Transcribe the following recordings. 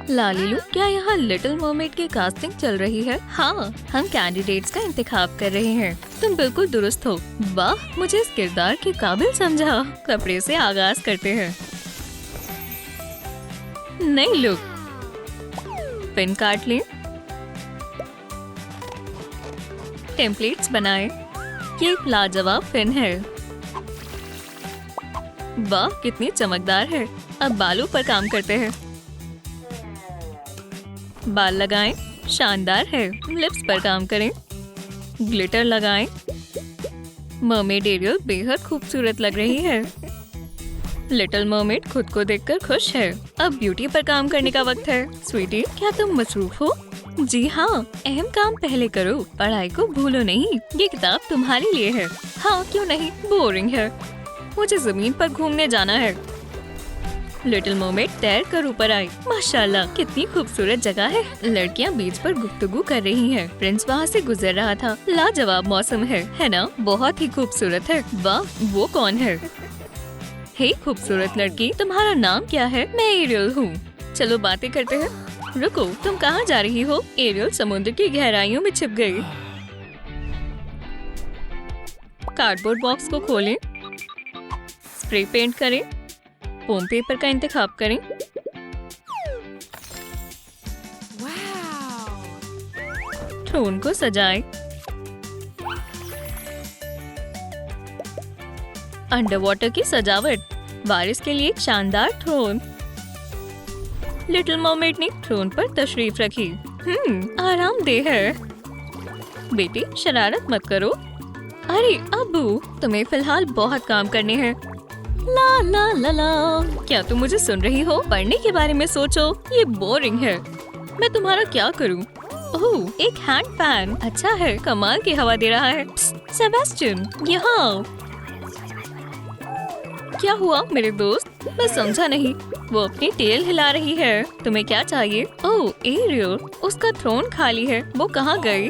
लालीलू, क्या यहाँ little mermaid की कास्टिंग चल रही है? हाँ, हम कैंडिडेट्स का इंतखाब कर रहे हैं। तुम बिल्कुल दुरुस्त हो। वाह, मुझे इस किरदार के काबिल समझा। कपड़े से आगाज करते हैं। नई लुक, पिन काट लें, टेम्पलेट्स बनाएं। ये एक लाजवाब पिन है। वाह, कितनी चमकदार है। अब बालों पर काम करते हैं। बाल लगाएं, शानदार है। लिप्स पर काम करें, ग्लिटर लगाएं। मरमेड एरियल बेहद खूबसूरत लग रही है। लिटिल मरमेड खुद को देखकर खुश है। अब ब्यूटी पर काम करने का वक्त है। स्वीटी, क्या तुम मसरूफ हो? जी हाँ, अहम काम पहले करो, पढ़ाई को भूलो नहीं। ये किताब तुम्हारे लिए है। हाँ, क्यों नहीं, बोरिंग है। मुझे जमीन पर घूमने जाना है। लिटिल मरमेड तैर कर ऊपर आई। माशाल्लाह, कितनी खूबसूरत जगह है। लड़कियां बीच पर गुफ्तगू कर रही हैं। प्रिंस वहाँ से गुजर रहा था। लाजवाब मौसम है ना? बहुत ही खूबसूरत है। वाह, वो कौन है? हे खूबसूरत लड़की, तुम्हारा नाम क्या है? मैं एरियल हूँ। चलो बातें करते हैं। रुको, तुम कहाँ जा रही हो? एरियल समुद्र की गहराइयों में छिप गई। कार्डबोर्ड बॉक्स को खोलें, स्प्रे पेंट करें, फोम पेपर का इंतखाब करें। थ्रोन को सजाएं। अंडर वाटर की सजावट, बारिश के लिए एक शानदार थ्रोन। लिटिल मरमेड ने थ्रोन पर तशरीफ रखी। आरामदेह है। बेटी, शरारत मत करो। अरे अब्बू, तुम्हें फिलहाल बहुत काम करने हैं। ला ला ला ला। क्या तुम मुझे सुन रही हो? पढ़ने के बारे में सोचो, ये बोरिंग है। मैं तुम्हारा क्या करूं? ओह, एक हैंड फैन। अच्छा है, कमाल की हवा दे रहा है। सेबेस्टियन, यहाँ। क्या हुआ मेरे दोस्त? मैं समझा नहीं। वो अपनी टेल हिला रही है। तुम्हें क्या चाहिए? ओह एरियल, उसका थ्रोन खाली है। वो कहाँ गई?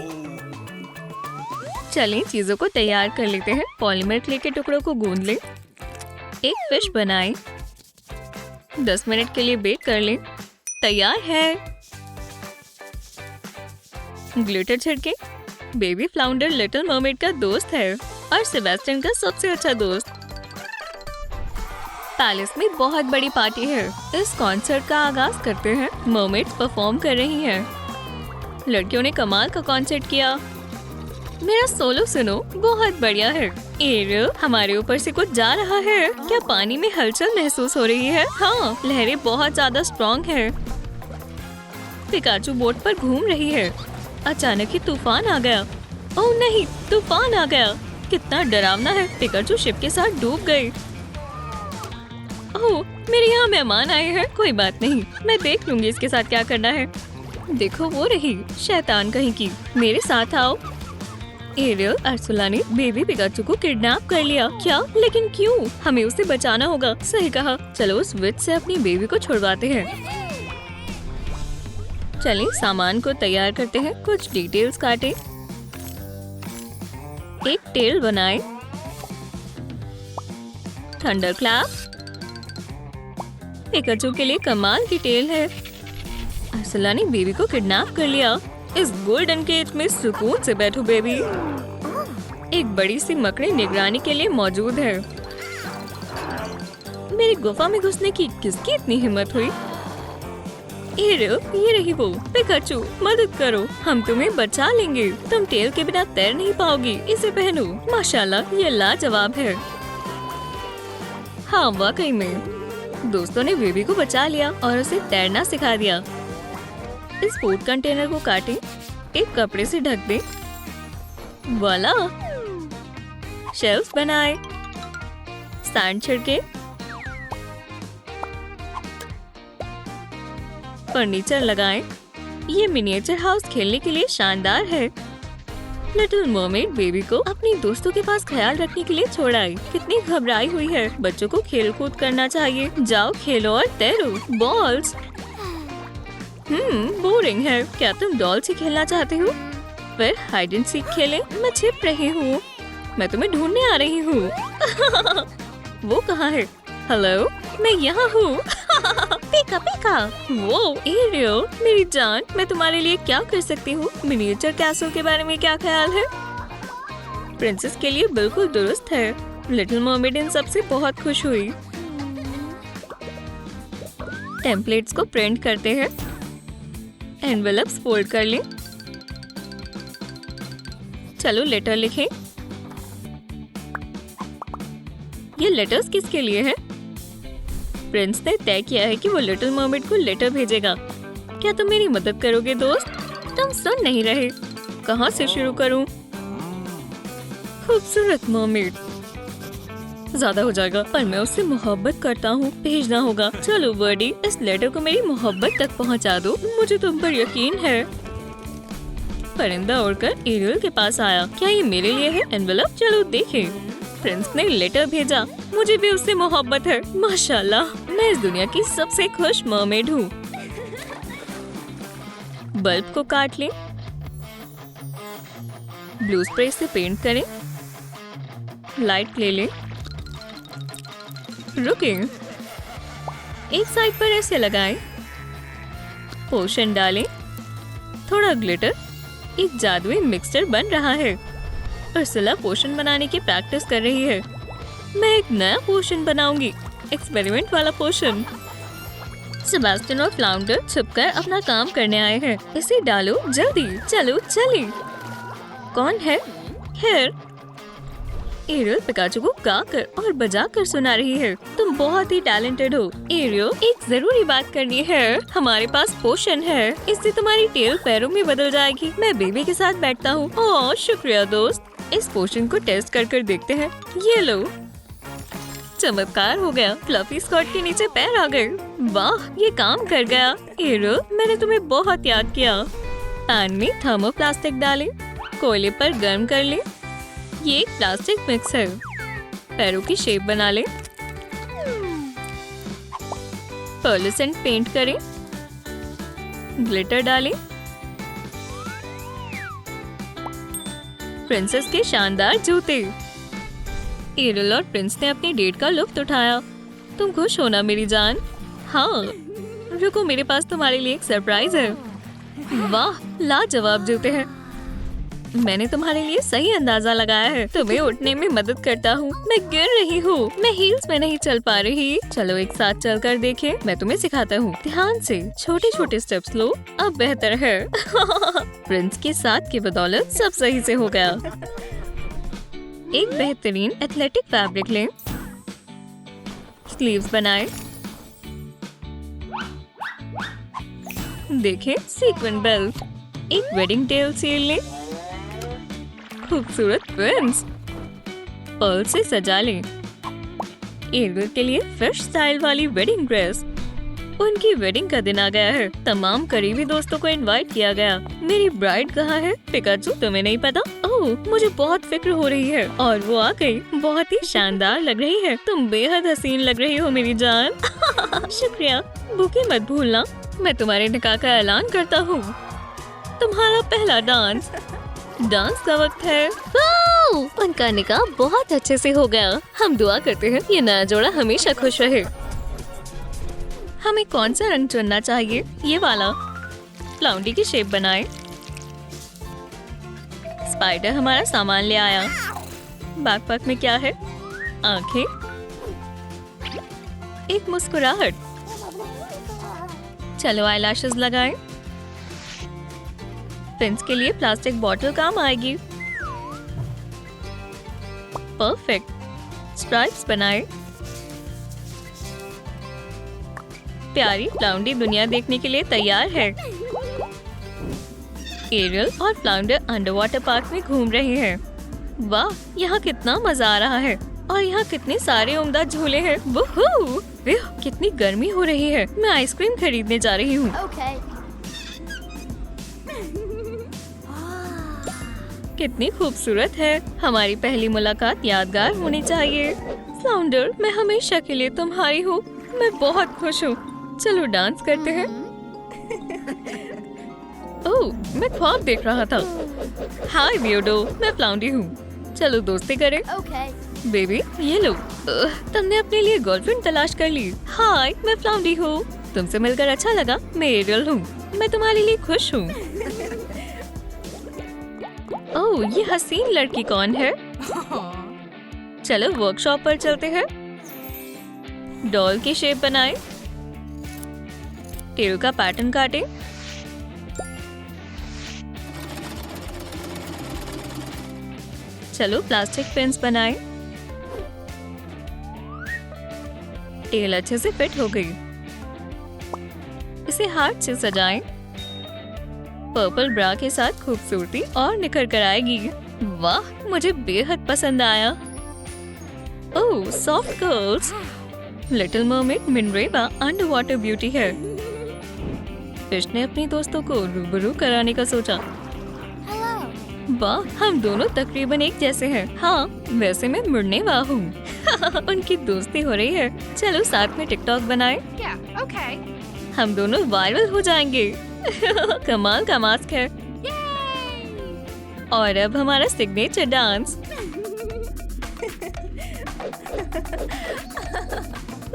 चलें, चीजों को तैयार कर लेते हैं। पॉलीमर क्ले के टुकड़ों को गूंद लें। एक फिश बनाएं। 10 मिनट के लिए बेक कर लें। तैयार है। ग्लिटर छिड़के। बेबी फ्लाउंडर लिटिल मरमेड का दोस्त है और सेबेस्टियन का सबसे अच्छा दोस्त। पैलेस में बहुत बड़ी पार्टी है। इस कॉन्सर्ट का आगाज करते हैं। मरमेड्स परफॉर्म कर रही हैं। लड़कियों ने कमाल का कॉन्सर्ट किया। मेरा सोलो सुनो, बहुत बढ़िया है। एरियल, हमारे ऊपर से कुछ जा रहा है। क्या पानी में हलचल महसूस हो रही है? हाँ, लहरें बहुत ज्यादा स्ट्रॉन्ग है। पिकाचू बोट पर घूम रही है। अचानक ही तूफान आ गया। ओह नहीं, तूफान आ गया। कितना डरावना है। पिकाचू शिप के साथ डूब गई। ओह, मेरे यहाँ मेहमान आए हैं। कोई बात नहीं, मैं देख लूंगी इसके साथ क्या करना है। देखो, वो रही शैतान कहीं की। मेरे साथ आओ। एरियल, अर्सुला ने बेबी पिकाचू को किडनैप कर लिया। क्या? लेकिन क्यों? हमें उसे बचाना होगा। सही कहा। चलो उस विच से अपनी बेबी को छुड़वाते हैं। चलें, सामान को तैयार करते हैं। कुछ डिटेल्स काटें। एक टेल बनाएं। Thunder clap. पिकाचू के लिए कमाल की टेल है। अर्सुला ने बेबी को किडनैप कर लिया। इस गोल्डन केज में सुकून से बैठो बेबी। एक बड़ी सी मकड़ी निगरानी के लिए मौजूद है। मेरी गुफा में घुसने की किसकी इतनी हिम्मत हुई? एरियल, ये रही वो। पिकाचू, मदद करो, हम तुम्हें बचा लेंगे। तुम टेल के बिना तैर नहीं पाओगी। इसे पहनो। माशाल्लाह, ये लाजवाब है। हाँ, वाकई में। दोस्तों ने बेबी को बचा लिया और उसे तैरना सिखा दिया। इस फूड कंटेनर को काटें। एक कपड़े से ढक दें। वाला, शेल्फ बनाएं। सैंड छिड़के। फर्नीचर लगाएं। ये मिनिएचर हाउस खेलने के लिए शानदार है। लिटिल मरमेड बेबी को अपनी दोस्तों के पास ख्याल रखने के लिए छोड़ आई। कितनी घबराई हुई है। बच्चों को खेल कूद करना चाहिए। जाओ, खेलो और तैरो। बॉल्स। बोरिंग है। क्या तुम डॉल से खेलना चाहते हो? फिर हाइड एंड सीक खेलें। मैं छिप रही हूँ। मैं तुम्हें ढूंढने आ रही हूँ। वो कहाँ है? हेलो, मैं यहाँ हूँ। पीका पीका। वो एरियल मेरी जान, मैं तुम्हारे लिए क्या कर सकती हूँ? मिनिएचर कैसल के बारे में क्या ख्याल है? प्रिंसेस के लिए बिल्कुल दुरुस्त है। लिटिल मर्मेड इन सबसे बहुत खुश हुई। टेम्पलेट्स को प्रिंट करते हैं। एनवेलप्स फोल्ड कर लें। चलो लेटर लिखें। ये लेटर्स किसके लिए है? प्रिंस ने तय किया है कि वो लिटिल मर्मेड को लेटर भेजेगा। क्या तुम मेरी मदद करोगे दोस्त? तुम सुन नहीं रहे। कहाँ से शुरू करूं? खूबसूरत मर्मेड। ज्यादा हो जाएगा, पर मैं उससे मोहब्बत करता हूँ। भेजना होगा। चलो बर्डी, इस लेटर को मेरी मोहब्बत तक पहुँचा दो। मुझे तुम पर यकीन है। परिंदा उड़कर एरियल के पास आया। क्या ये मेरे लिए है एनवेलप? चलो देखें। प्रिंस ने लेटर भेजा। मुझे भी उससे मोहब्बत है। माशाल्लाह, मैं इस दुनिया की सबसे खुश मर्मेड हूँ। बल्ब को काट लें। ब्लू स्प्रे से पेंट करें। लाइट ले लें। रुकें। एक साइड पर ऐसे लगाएं। पोशन डालें। थोड़ा ग्लिटर। एक जादुई मिक्सचर बन रहा है। उर्सुला पोशन बनाने की प्रैक्टिस कर रही है। मैं एक नया पोशन बनाऊंगी, एक्सपेरिमेंट वाला पोशन। सेबास्टियन और फ्लाउंडर छुपकर अपना काम करने आए हैं। इसे डालो जल्दी। चलो चलें। कौन है? हेयर। एरियल पिकाचू को गाकर और बजाकर सुना रही है। तुम बहुत ही टैलेंटेड हो। एरियल, एक जरूरी बात करनी है। हमारे पास पोशन है। इससे तुम्हारी टेल पैरों में बदल जाएगी। मैं बेबी के साथ बैठता हूँ। ओह शुक्रिया दोस्त। इस पोशन को टेस्ट कर देखते हैं। ये लो। चमत्कार हो गया। फ्लफी स्कर्ट के नीचे पैर आ गए। वाह, ये काम कर गया। एरियल, मैंने तुम्हें बहुत याद किया। पैन में थर्मोप्लास्टिक डालें। कोयले पर गर्म कर लें। ये एक प्लास्टिक मिक्स है। पैरों की शेप बना लें। पर्लसेंट पेंट करें। ग्लिटर डालें। प्रिंसेस के शानदार जूते। एरियल और प्रिंस ने अपनी डेट का लुत्फ उठाया। तुम खुश हो ना मेरी जान? हाँ। रुको, मेरे पास तुम्हारे लिए एक सरप्राइज है। वाह, लाजवाब जूते हैं। मैंने तुम्हारे लिए सही अंदाजा लगाया है। तुम्हें उठने में मदद करता हूँ। मैं गिर रही हूँ। मैं हील्स में नहीं चल पा रही। चलो एक साथ चलकर देखें। मैं तुम्हें सिखाता हूँ। ध्यान से छोटे छोटे स्टेप्स लो। अब बेहतर है। प्रिंस के साथ की बदौलत सब सही से हो गया। एक बेहतरीन एथलेटिक फैब्रिक लें। स्लीव्स बनाएं। देखें, सीक्वेंट बेल्ट। एक वेडिंग टेल सील लें। खूबसूरत प्रिंस। पर्ल से सजा लें। एरियल के लिए फिश स्टाइल वाली वेडिंग ड्रेस। उनकी वेडिंग का दिन आ गया है। तमाम करीबी दोस्तों को इनवाइट किया गया। मेरी ब्राइड कहाँ है? पिकाचू, तुम्हें नहीं पता? ओह, मुझे बहुत फिक्र हो रही है। और वो आ गई। बहुत ही शानदार लग रही है। तुम बेहद हसीन लग रही हो मेरी जान। शुक्रिया। बुके मत भूलना। मैं तुम्हारे निकाह का ऐलान करता हूँ। तुम्हारा पहला डांस। डांस का वक्त है। उनका निकाह बहुत अच्छे से हो गया। हम दुआ करते हैं ये नया जोड़ा हमेशा खुश रहे। हमें कौन सा रंग चुनना चाहिए? ये वाला। फ्लाउंडी की शेप बनाएं। स्पाइडर हमारा सामान ले आया। बैकपैक में क्या है? आंखें। एक मुस्कुराहट। चलो आईलैशेस लगाएं। प्रिंस के लिए प्लास्टिक बॉटल काम आएगी। परफेक्ट। स्ट्राइप्स बनाएं। प्यारी फ्लाउंडी दुनिया देखने के लिए तैयार है। एरियल और फ्लाउंडर अंडर वाटर पार्क में घूम रहे हैं। वाह, यहाँ कितना मजा आ रहा है। और यहाँ कितने सारे उम्दा झूले हैं। वूहू! कितनी गर्मी हो रही है। मैं आइसक्रीम खरीदने जा रही हूँ। कितनी खूबसूरत है। हमारी पहली मुलाकात यादगार होनी चाहिए। फ्लाउंडर, मैं हमेशा के लिए तुम्हारी हूँ। मैं बहुत खुश हूँ। चलो डांस करते हैं। ओह, मैं ख्वाब देख रहा था। हाय बियोडो, मैं फ्लाउंडी हूँ। चलो दोस्ती करें। बेबी, ये लो। तुमने अपने लिए गर्लफ्रेंड तलाश कर ली। हाय, मैं फ्लाउंडी हूँ। तुमसे मिलकर अच्छा लगा। मैं एरियल हूँ। मैं तुम्हारे लिए खुश हूँ। ओह, ये हसीन लड़की कौन है? चलो वर्कशॉप पर चलते हैं। डॉल की शेप बनाएं। टेल का पैटर्न काटें। चलो प्लास्टिक पिन्स बनाएं। टेल अच्छे से फिट हो गई। इसे हार्ट से सजाएं। पर्पल ब्रा के साथ खूबसूरती और निखर कर आएगी। वाह, मुझे बेहद पसंद आया। Oh, soft curls. Little mermaid Minerva under water beauty है। फिश ने अपनी दोस्तों को रूबरू कराने का सोचा। वाह, हम दोनों तकरीबन एक जैसे हैं। हाँ, वैसे मैं मुड़ने वाह हूँ। उनकी दोस्ती हो रही है। चलो साथ में टिकटॉक बनाएं। Okay. हम दोनों वायरल हो जाएंगे। कमाल का मास्क है। और अब हमारा सिग्नेचर डांस।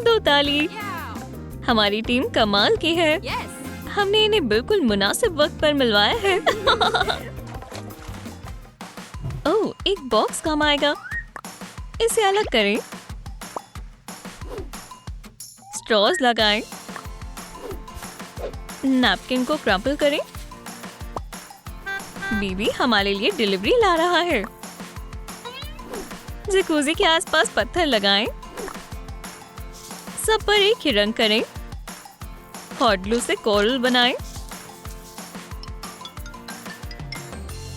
दो ताली। हमारी टीम कमाल की है। हमने इन्हें बिल्कुल मुनासिब वक्त पर मिलवाया है। ओह, एक बॉक्स काम आएगा। इसे अलग करें। स्ट्रॉज लगाएं। नैपकिन को क्रम्पल करें। बीबी हमारे लिए डिलीवरी ला रहा है। जकूजी के आसपास पत्थर लगाएं। सब पर एक ही रंग करें। हॉट ग्लू से कोरल बनाएं।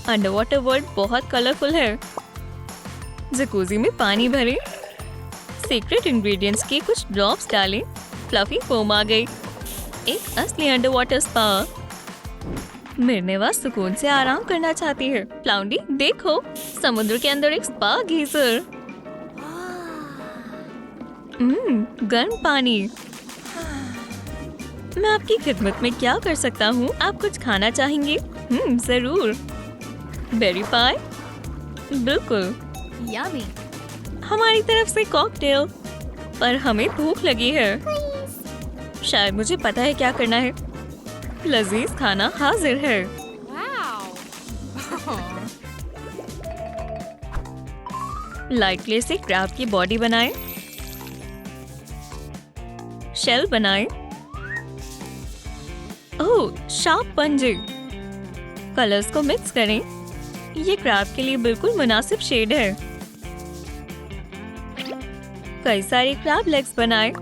अंडरवाटर वर्ल्ड बहुत कलरफुल है। जकूजी में पानी भरें। सीक्रेट इंग्रेडिएंट्स के कुछ ड्रॉप्स डालें। फ्लफी फोम आ गई। एक असली अंडरवाटर स्पा। मिर्नेवा सुकून से आराम करना चाहती है। प्लाउंडी देखो, समुद्र के अंदर एक स्पा गीजर। गर्म पानी। मैं आपकी खिदमत में क्या कर सकता हूँ? आप कुछ खाना चाहेंगे? जरूर। बेरी पाई? बिल्कुल। Yummy. हमारी तरफ से कॉकटेल। पर हमें भूख लगी है। शायद मुझे पता है क्या करना है। लजीज खाना हाजिर है। Wow. लाइट क्ले से क्रैब की बॉडी बनाएं। शेल बनाएं। ओह, शार्प पंजे। कलर्स को मिक्स करें। ये क्रैब के लिए बिल्कुल मुनासिब शेड है। कई सारे क्रैब लेग्स बनाएं।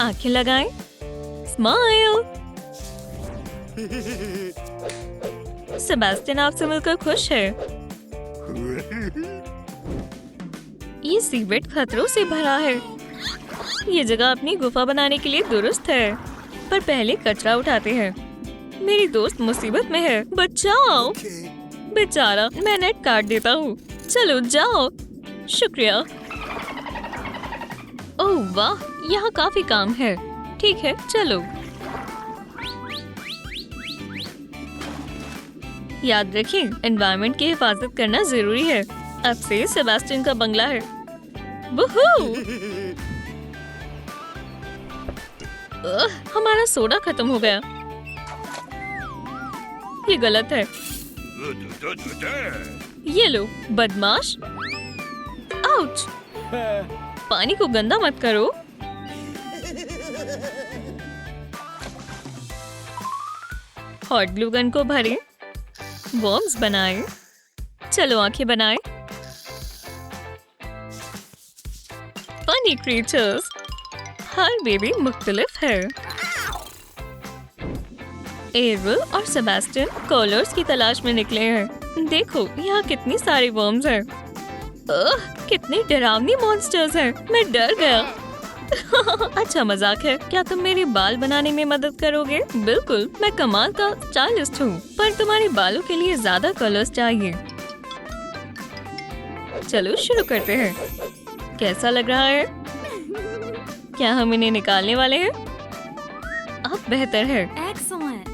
आंखें लगाएं। स्माइल। सेबेस्टियन आपसे मिलकर खुश है। ये सीवेट खतरों से भरा है। ये जगह अपनी गुफा बनाने के लिए दुरुस्त है। पर पहले कचरा उठाते हैं। मेरी दोस्त मुसीबत में है। बचाओ। बेचारा, मैं नेट काट देता हूँ। चलो जाओ। शुक्रिया। ओह वाह, यहाँ काफी काम है। ठीक है, चलो। याद रखें, एनवायरनमेंट की हिफाजत करना जरूरी है। अब से सेबेस्टियन का बंगला है। वूहू! हमारा सोडा खत्म हो गया। ये गलत है। ये लो, बदमाश। आउच! पानी को गंदा मत करो। हॉट ग्लू गन को भरें। वर्म्स बनाएं। चलो आंखें बनाएं। Funny creatures. हर बेबी मुख्तलिफ है। एरियल और सेबेस्टियन कलर्स की तलाश में निकले हैं। देखो, यहाँ कितनी सारी वर्म्स हैं। कितनी डरावनी मॉन्स्टर्स हैं। मैं डर गया। अच्छा मजाक है। क्या तुम मेरे बाल बनाने में मदद करोगे? बिल्कुल, मैं कमाल का स्टाइलिस्ट हूँ। पर तुम्हारे बालों के लिए ज्यादा कलर्स चाहिए। चलो शुरू करते हैं। कैसा लग रहा है? क्या हम इन्हें निकालने वाले हैं? अब बेहतर है। Excellent.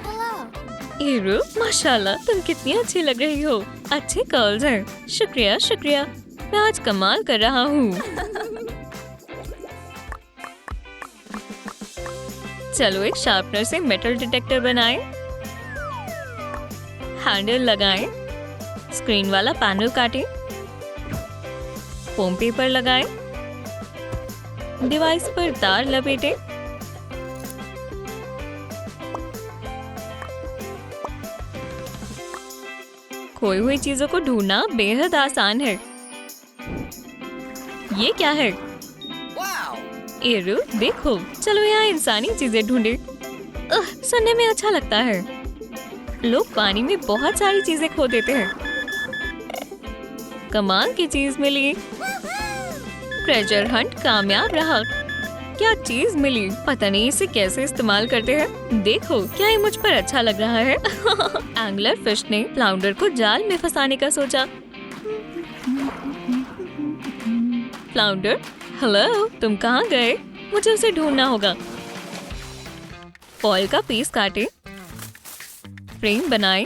Hello. एरू, माशाल्लाह, तुम कितनी अच्छी लग रही हो। अच्छे कर्ल्स हैं। शुक्रिया शुक्रिया। मैं आज कमाल कर रहा हूँ। चलो एक शार्पनर से मेटल डिटेक्टर बनाएं। हैंडल लगाएं। स्क्रीन वाला पैनल काटें। फोम पेपर लगाएं। डिवाइस पर तार लपेटें। खोई हुई चीजों को ढूंढना बेहद आसान है। ये क्या है? एरू देखो, चलो यहाँ इंसानी चीजें ढूंढे। सुनने में अच्छा लगता है। लोग पानी में बहुत सारी चीजें खो देते हैं। कमाल की चीज मिली। ट्रेजर हंट कामयाब रहा। क्या चीज मिली? पता नहीं इसे कैसे इस्तेमाल करते हैं। देखो, क्या ये मुझ पर अच्छा लग रहा है? एंगलर फिश ने फ्लाउंडर को जाल में फंसाने का सोचा। फ्लाउंडर, हेलो, तुम कहाँ गए? मुझे उसे ढूंढना होगा। फॉइल का पीस काटे। फ्रेम बनाएं।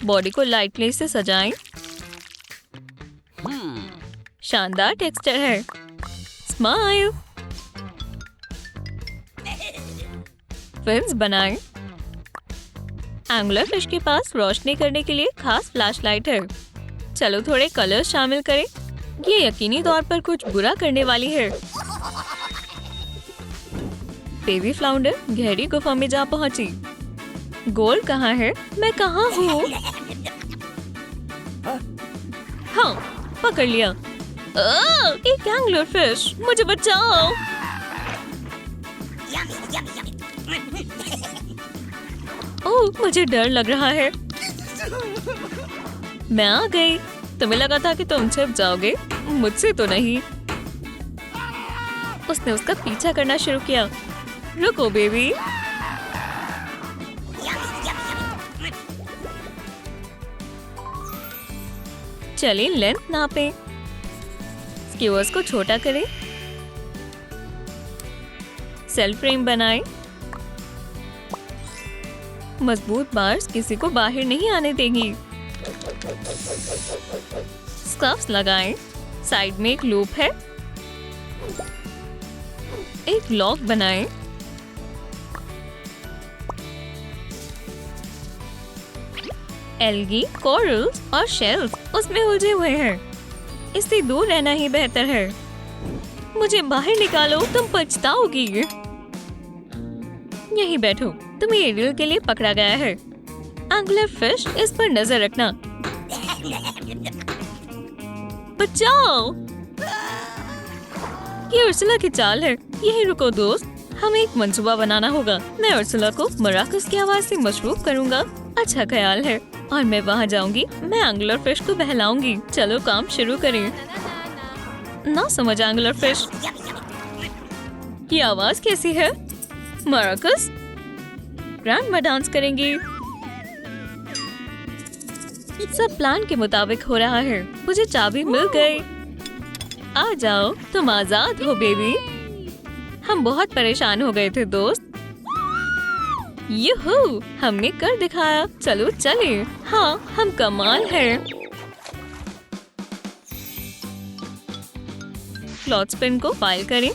बॉडी को लाइट क्ले से सजाएं। शानदार टेक्सचर है। स्माइल। फिन्स बनाएं। एंगुलर फिश के पास रोशनी करने के लिए खास फ्लैशलाइट है। चलो थोड़े कलर्स शामिल करें। ये यकीनी तौर पर कुछ बुरा करने वाली है। बेबी फ्लाउंडर गहरी गुफा में जा पहुंची। गोल कहाँ है? मैं कहाँ हूँ? हाँ, पकड़ लिया। एक एंगलर फिश, मुझे बचाओ। ओह, मुझे डर लग रहा है। मैं आ गई। तुम्हें लगा था कि तुम छिप जाओगे, मुझसे तो नहीं। उसने उसका पीछा करना शुरू किया। रुको बेबी। चलिए लेंथ नापें। स्क्यूअर्स को छोटा करें। सेल फ्रेम बनाएं। मजबूत बार्स किसी को बाहर नहीं आने देंगी। स्कफ्स लगाएं। साइड में एक लूप है। एक लॉक बनाएं। एल्गी, कोरल्स और शेल्स उसमें उलझे हुए हैं। इससे दूर रहना ही बेहतर है। मुझे बाहर निकालो, तुम पछताओगी। यहीं बैठो, तुम्हें एरियल के लिए पकड़ा गया है। एंगुलर फिश, इस पर नजर रखना। बचाओ! ये उर्सुला की चाल है। यहीं रुको दोस्त, हमें एक मंसूबा बनाना होगा। मैं उर्सुला को मराकस की आवाज से मशरूफ करूंगा। अच्छा ख्याल है। और मैं वहाँ जाऊंगी। मैं एंगुलर फिश को बहलाऊंगी। चलो काम शुरू करें। ना समझ एंगुलर फिश, ये आवाज कैसी है? मराकस? ग्रैंडमा डांस करेंगी। सब प्लान के मुताबिक हो रहा है। मुझे चाबी मिल गई। आ जाओ, तुम आजाद हो बेबी। हम बहुत परेशान हो गए थे दोस्त। यूहू, हमने कर दिखाया। चलो चले। हाँ, हम कमाल हैं। क्लॉथस्पिन को फाइल करें।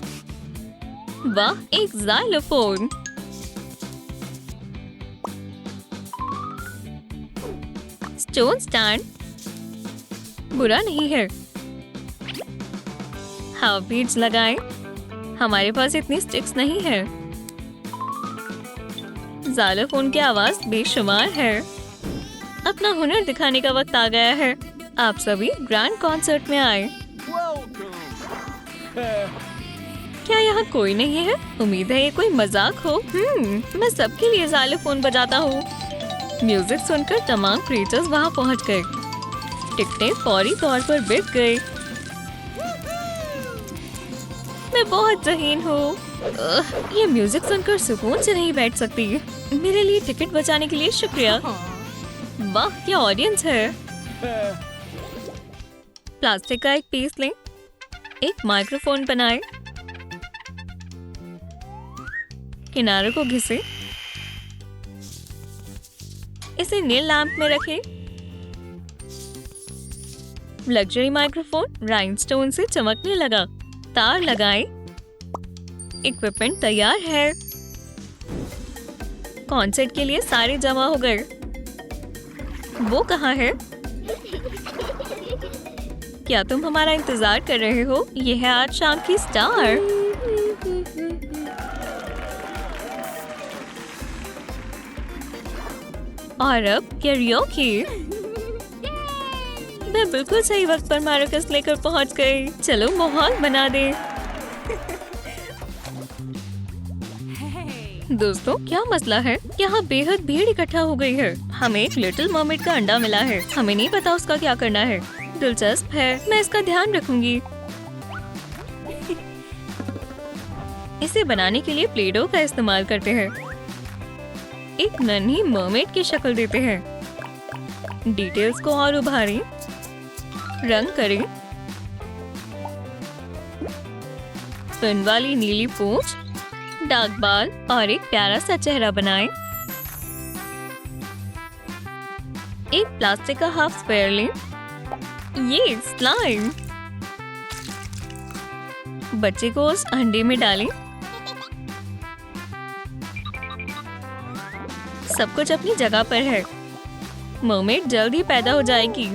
वाह, एक ज़ाइलोफोन। स्टोन स्टैंड बुरा नहीं है। हाफ बीड्स लगाएं। हमारे पास इतनी स्टिक्स नहीं है। ज़ाइलोफोन की आवाज बेशुमार है। अपना हुनर दिखाने का वक्त आ गया है। आप सभी ग्रैंड कॉन्सर्ट में आए। क्या यहाँ कोई नहीं है? उम्मीद है ये कोई मजाक हो। मैं सबके लिए ज़ाइलोफोन बजाता हूँ। म्यूजिक सुनकर तमाम क्रिएचर्स वहाँ पहुँच गए। टिकटें फौरी तौर पर बिक गई। मैं बहुत ज़हीन हूँ। ये म्यूजिक सुनकर सुकून से नहीं बैठ सकती। मेरे लिए टिकट बचाने के लिए शुक्रिया। वाह, क्या ऑडियंस है। प्लास्टिक का एक पीस लें। एक माइक्रोफोन बनाएं। किनारों को घिसे। इसे नील लैंप में रखें। लग्जरी माइक्रोफोन राइनस्टोन से चमकने लगा। तार लगाएं। इक्विपमेंट तैयार है। कॉन्सर्ट के लिए सारे जमा हो गए। वो कहाँ है? क्या तुम हमारा इंतजार कर रहे हो? ये है आज शाम की स्टार। और अब कैरियोकी। मैं बिल्कुल सही वक्त पर मार्कस लेकर पहुंच गई। चलो माहौल बना दे। दोस्तों, क्या मसला है? यहाँ बेहद भीड़ इकट्ठा हो गई है। हमें एक लिटिल मर्मेड का अंडा मिला है। हमें नहीं पता उसका क्या करना है। दिलचस्प है, मैं इसका ध्यान रखूंगी। इसे बनाने के लिए प्ले डो का इस्तेमाल करते हैं। एक नन्ही मर्मेड की शक्ल देते हैं। डिटेल्स को और उभारें, रंग करें। पिन वाली नीली पूंछ, डार्क बाल और एक प्यारा सा चेहरा बनाएं। एक प्लास्टिक का हाफ स्क्वायर लें। ये स्लाइम। बच्चे को उस अंडे में डालें। सब कुछ अपनी जगह पर है। मर्मेड जल्द ही पैदा हो जाएगी।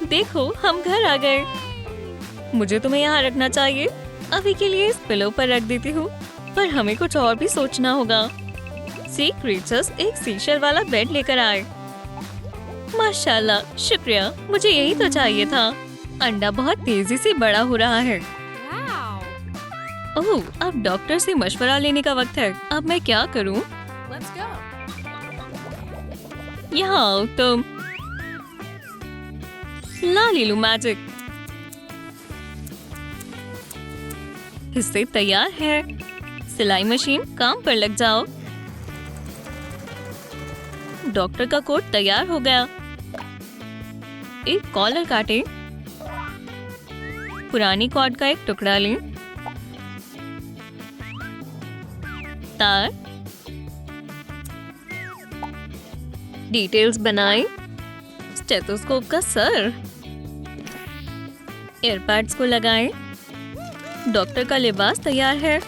देखो, हम घर आ गए। मुझे तुम्हें यहाँ रखना चाहिए। अभी के लिए इस पिलो पर रख देती हूँ, पर हमें कुछ और भी सोचना होगा। सी क्रीचर्स एक सीशल वाला बेड लेकर आए। माशाल्लाह, शुक्रिया। मुझे यही तो चाहिए था। अंडा बहुत तेजी से बड़ा हो रहा है। ओह, अब डॉक्टर से मशवरा लेने का वक्त है। अब मैं क्या करूँ? Let's go. यहाँ आओ तुम। ला ले लो मैजिक। हिस्से तैयार है। सिलाई मशीन, काम पर लग जाओ। डॉक्टर का कोट तैयार हो गया। एक कॉलर काटें। पुरानी कॉर्ड का एक टुकड़ा लें। तार, डिटेल्स बनाएं। स्टेथोस्कोप का सर, एयरपैड्स को लगाएं। डॉक्टर का लिबास तैयार है।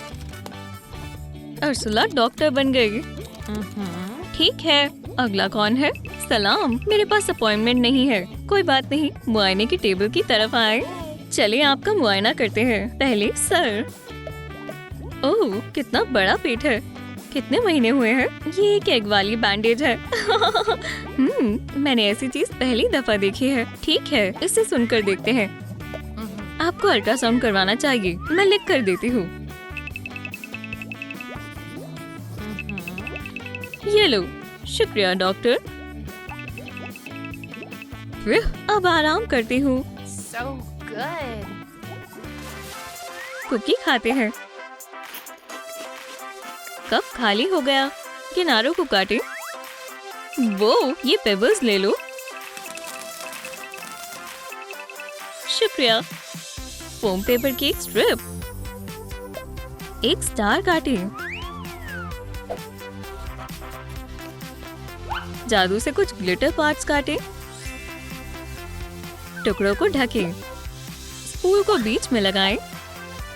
अर्सुला डॉक्टर बन गई। ठीक है, अगला कौन है? सलाम, मेरे पास अपॉइंटमेंट नहीं है। कोई बात नहीं, मुआयने की टेबल की तरफ आए। चलिए आपका मुआयना करते हैं। पहले सर। ओह, कितना बड़ा पेट है। कितने महीने हुए हैं? ये एक एग वाली बैंडेज है। मैंने ऐसी चीज पहली दफा देखी है। ठीक है, इसे सुनकर देखते हैं। आपको अल्ट्रासाउंड करवाना चाहिए। मैं लिख कर देती हूँ। ये लो। शुक्रिया डॉक्टर। अब आराम करती हूँ। So good. कुकी खाते हैं। कप खाली हो गया। किनारों को काटे। वो, ये पेबल्स ले लो। शुक्रिया। फोम पेपर की एक स्ट्रिप। एक स्टार काटे। जादू से कुछ ग्लिटर पार्ट्स काटे। टुकड़ों को ढकें। स्पूल को बीच में लगाएं।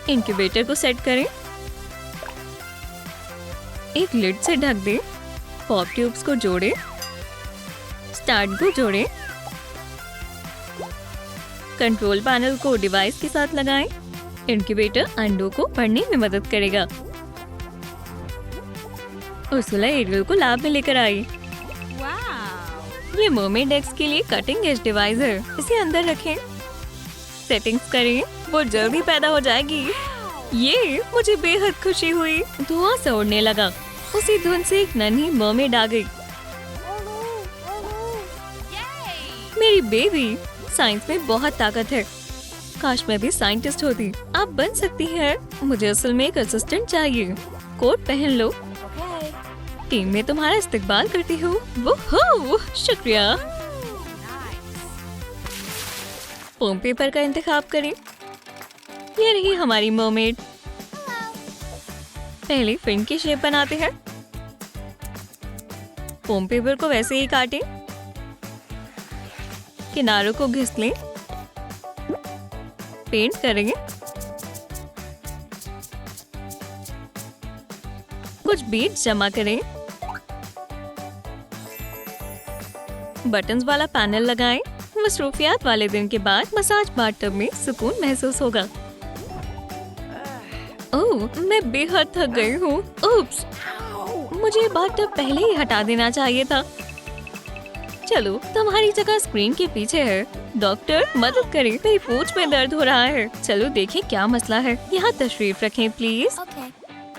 इंक्यूबेटर को सेट करें। एक लिड से ढक दें। पॉप ट्यूब्स को जोड़ें। स्टार्ट को जोड़ें। कंट्रोल पैनल को डिवाइस के साथ लगाएं। इंक्यूबेटर अंडों को बढ़ने में मदद करेगा। उर्सुला एरियल को लैब में लेकर आई। Wow. ये मर्मेड एग्स के लिए कटिंग एज डिवाइस है। इसे अंदर रखें। सेटिंग्स करें। वो जल्दी पैदा हो जाएगी। ये मुझे बेहद खुशी हुई। धुआं से उड़ने लगा। उसी धुन से एक नन्ही मर्मेड आ गई। Yay! मेरी बेबी। साइंस में बहुत ताकत है। काश मैं भी साइंटिस्ट होती। आप बन सकती हैं। मुझे असल में एक असिस्टेंट चाहिए। कोट पहन लो। Okay. टीम में तुम्हारा इस्तेकबाल करती हूँ। वो शुक्रिया। Nice. फोम पेपर का इंतखाब करें। ये रही हमारी मर्मेड। पहले फिन की शेप बनाते हैं। फोम पेपर को वैसे ही काटें। किनारों को घिस लें। पेंट करेंगे। कुछ बीट्स जमा करें। बटन्स वाला पैनल लगाएं। मसरूफियात वाले दिन के बाद मसाज बाथटब में सुकून महसूस होगा। ओह, मैं बेहद थक गई हूँ। उप्स, मुझे बाथटब पहले ही हटा देना चाहिए था। चलो, तुम्हारी जगह स्क्रीन के पीछे है। डॉक्टर, मदद करें, मेरी पूंछ में दर्द हो रहा है। चलो देखें क्या मसला है। यहाँ तशरीफ रखें प्लीज। Okay.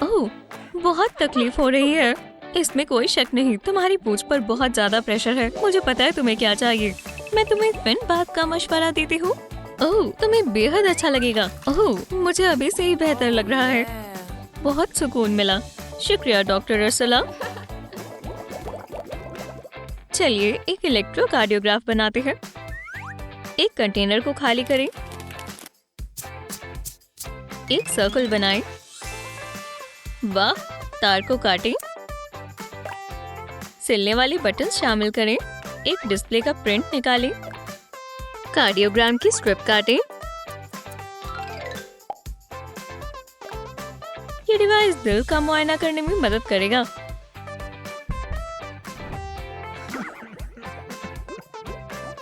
ओह, बहुत तकलीफ हो रही है। इसमें कोई शक नहीं, तुम्हारी पूंछ पर बहुत ज्यादा प्रेशर है। मुझे पता है तुम्हें क्या चाहिए। मैं तुम्हें फिन बात का मशवरा देती हूँ। ओह, तुम्हें बेहद अच्छा लगेगा। ओह, मुझे अभी से ही बेहतर लग रहा है। बहुत सुकून मिला। शुक्रिया डॉक्टर अरसला। चलिए एक इलेक्ट्रोकार्डियोग्राफ बनाते हैं। एक कंटेनर को खाली करें। एक सर्कल बनाएं। वाह, तार को काटें। सिलने वाली बटन शामिल करें। एक डिस्प्ले का प्रिंट निकालें। कार्डियोग्राम की स्ट्रिप काटें। ये डिवाइस दिल का मुआयना करने में मदद करेगा।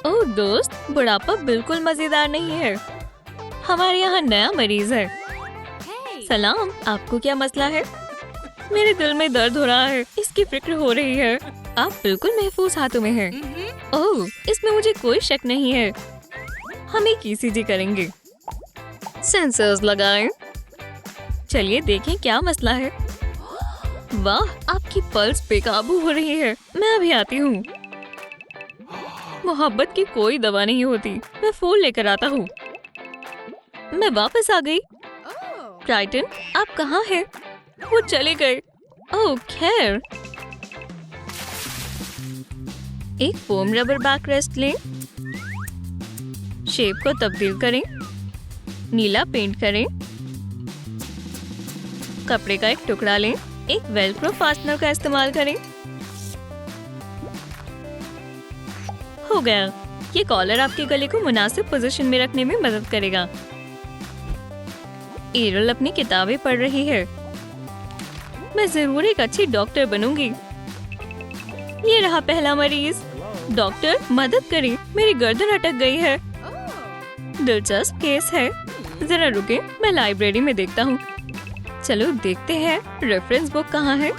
ओह दोस्त, बुढ़ापा बिल्कुल मजेदार नहीं है। हमारे यहाँ नया मरीज है। Hey. सलाम, आपको क्या मसला है? मेरे दिल में दर्द हो रहा है, इसकी फिक्र हो रही है। आप बिल्कुल महफूज हाथों में हैं। ओह, इसमें मुझे कोई शक नहीं है। हम एक ईसीजी करेंगे। सेंसर्स लगाएं। चलिए देखें क्या मसला है। वाह, आपकी पल्स बेकाबू हो रही है। मैं अभी आती हूँ। मोहब्बत की कोई दवा नहीं होती। मैं फूल लेकर आता हूँ। मैं वापस आ गई। Oh. टाइटन, आप कहाँ हैं? वो चले गए। ओह खैर। एक फोम रबर बैक रेस्ट लें। शेप को तब्दील करें। नीला पेंट करें। कपड़े का एक टुकड़ा लें। एक वेलक्रो फास्टनर का इस्तेमाल करें। हो गया। ये कॉलर आपके गले को मुनासिब पोजीशन में रखने में मदद करेगा। एरल अपनी किताबें पढ़ रही है। मैं जरूर एक अच्छी डॉक्टर बनूंगी। ये रहा पहला मरीज। डॉक्टर, मदद करें, मेरी गर्दन अटक गई है। Oh. दिलचस्प केस है। जरा रुके, मैं लाइब्रेरी में देखता हूँ। चलो देखते हैं रेफरेंस बुक कहाँ है।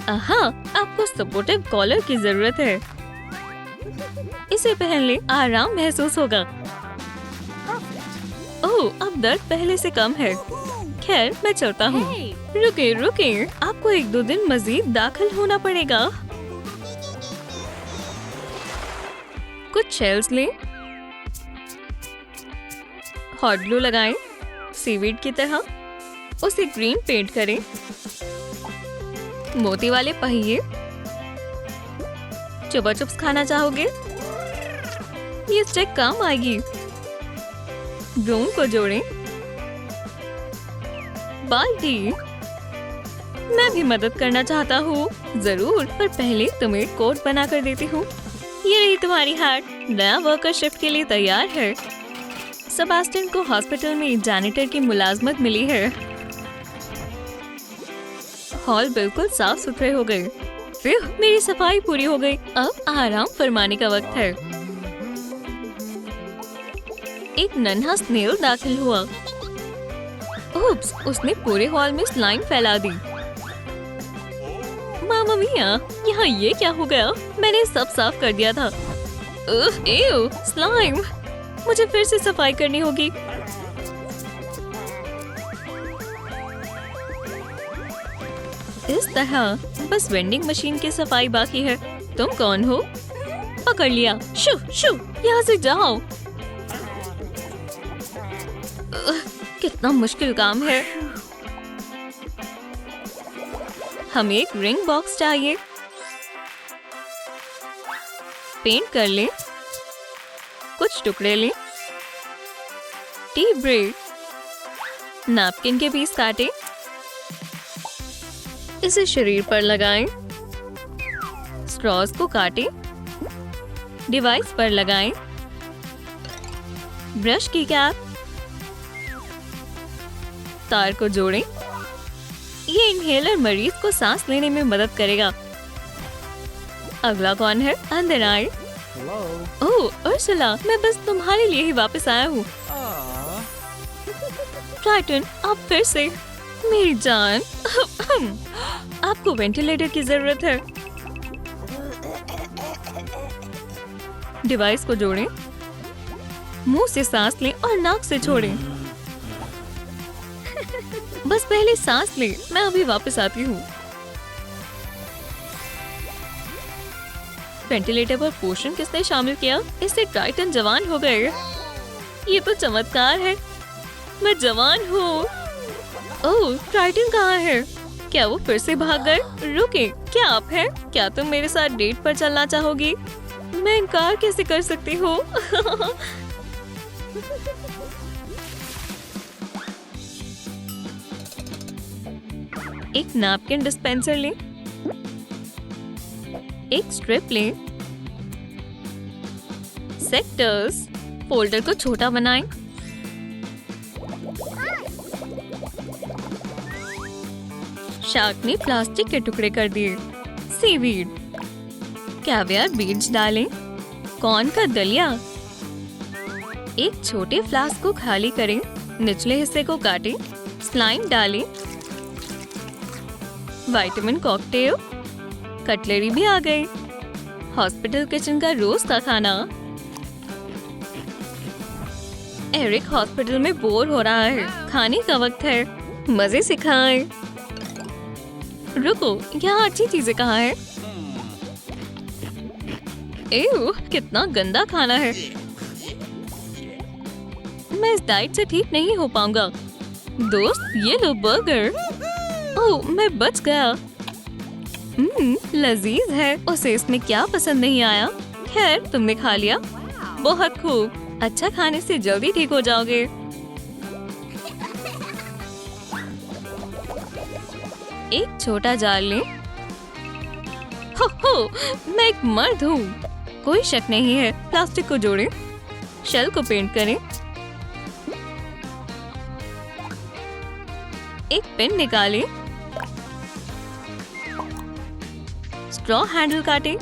हाँ, आपको सपोर्टिव कॉलर की जरूरत है। इसे पहन ले, आराम महसूस होगा। ओह, अब दर्द पहले से कम है। खैर, मैं चलता हूँ। Hey. रुके रुके, आपको 1-2 दिन मजीद दाखिल होना पड़ेगा। कुछ शेल्स लें। हॉट ग्लू लगाएं, सीवीड की तरह। उसे ग्रीन पेंट करें। मोती वाले पहिए। चुपा चुप्स खाना चाहोगे? ये स्टिक काम आएगी। ड्रोन को जोड़ें। बाल्टी। मैं भी मदद करना चाहता हूँ। जरूर, पर पहले तुम्हें कोट बना कर देती हूँ। ये रही तुम्हारी हैट। नया वर्कर शिफ्ट के लिए तैयार है। सेबास्टियन को हॉस्पिटल में जैनिटर की मुलाजमत मिली है। हॉल बिल्कुल साफ सुथरे हो गए। फिर मेरी सफाई पूरी हो गई। अब आराम फरमाने का वक्त है। एक नन्हा स्नेल दाखिल हुआ। उप्स, उसने पूरे हॉल में स्लाइम फैला दी। मामा मिया, यहाँ ये क्या हो गया? मैंने सब साफ कर दिया था। एव, स्लाइम। मुझे फिर से सफाई करनी होगी। इस तरह बस वेंडिंग मशीन की सफाई बाकी है। तुम कौन हो? पकड़ लिया। शू शू, यहाँ से जाओ। कितना मुश्किल काम है। हमें एक रिंग बॉक्स चाहिए। पेंट कर लें। कुछ टुकड़े लें। T bread. नैपकिन के पीस काटें। इसे शरीर पर लगाएं। स्ट्रॉज को काटें। डिवाइस पर लगाएं। ब्रश की कैप। तार को जोड़ें। ये इनहेलर मरीज को सांस लेने में मदद करेगा। अगला कौन है? अंदर आए। ओह उर्सुला, मैं बस तुम्हारे लिए ही वापस आया हूँ। ट्राइटन, आप फिर से। मेरी जान, आपको वेंटिलेटर की जरूरत है। डिवाइस को जोड़ें, मुंह से सांस लें और नाक से छोड़ें। बस पहले सांस लें, मैं अभी वापस आती हूँ। वेंटिलेटर पर पोषण किसने शामिल किया? इससे ट्राइटन जवान हो गए। ये तो चमत्कार है, मैं जवान हूँ। ओह, ट्राइटन कहाँ है? क्या वो फिर से भाग गए? रुके, क्या आप हैं? क्या तुम मेरे साथ डेट पर चलना चाहोगी? मैं इनकार कैसे कर सकती हूँ? एक नैपकिन डिस्पेंसर लें, एक स्ट्रिप लें, सेक्टर्स, फोल्डर को छोटा बनाएं, शार्क ने प्लास्टिक के टुकड़े कर दिए, सीवीड, कैवियर बीज डालें, कॉर्न का दलिया, एक छोटे फ्लास्क को खाली करें, निचले हिस्से को काटें, स्लाइम डालें, विटामिन कॉकटेल, कटलरी भी आ गई। हॉस्पिटल किचन का रोज का खाना। एरिक हॉस्पिटल में बोर हो रहा है, खाने का वक्त है, मजे से खाएं। रुको, यहाँ अच्छी चीजें कहाँ है? एव, कितना गंदा खाना है। मैं इस डाइट से ठीक नहीं हो पाऊंगा। दोस्त, ये लो बर्गर। ओह, मैं बच गया। लजीज है। उसे इसमें क्या पसंद नहीं आया? खैर, तुमने खा लिया, बहुत खूब। अच्छा खाने से जल्दी ठीक हो जाओगे। एक छोटा जार लें। हो, मैं एक मर्द हूँ। कोई शक नहीं है। प्लास्टिक को जोड़ें, शेल को पेंट करें, एक पेन निकालें, स्ट्रॉ हैंडल काटें,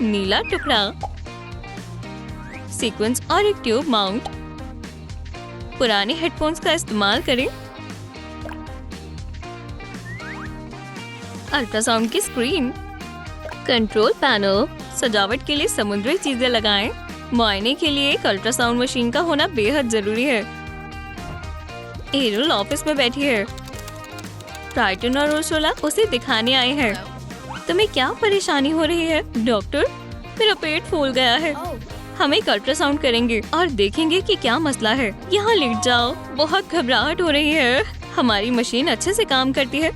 नीला टुकड़ा, सीक्वेंस और एक ट्यूब माउंट। पुराने हेडफोन्स का इस्तेमाल करें, अल्ट्रासाउंड की स्क्रीन, कंट्रोल पैनल, सजावट के लिए समुद्री चीजें लगाएं। मुआयने के लिए एक अल्ट्रासाउंड मशीन का होना बेहद जरूरी है। एरियल ऑफिस में बैठी है। ट्राइटन और उर्सुला उसे दिखाने आए हैं। तुम्हें क्या परेशानी हो रही है? डॉक्टर, मेरा पेट फूल गया है। हम एक अल्ट्रासाउंड करेंगे और देखेंगे कि क्या मसला है। यहाँ लेट जाओ, बहुत घबराहट हो रही है। हमारी मशीन अच्छे से काम करती है।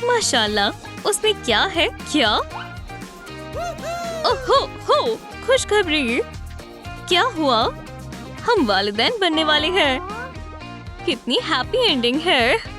माशाल्लाह, उसमें क्या है? क्या? ओहो, खुशखबरी। क्या हुआ? हम वालिदैन बनने वाले हैं। कितनी हैप्पी एंडिंग है।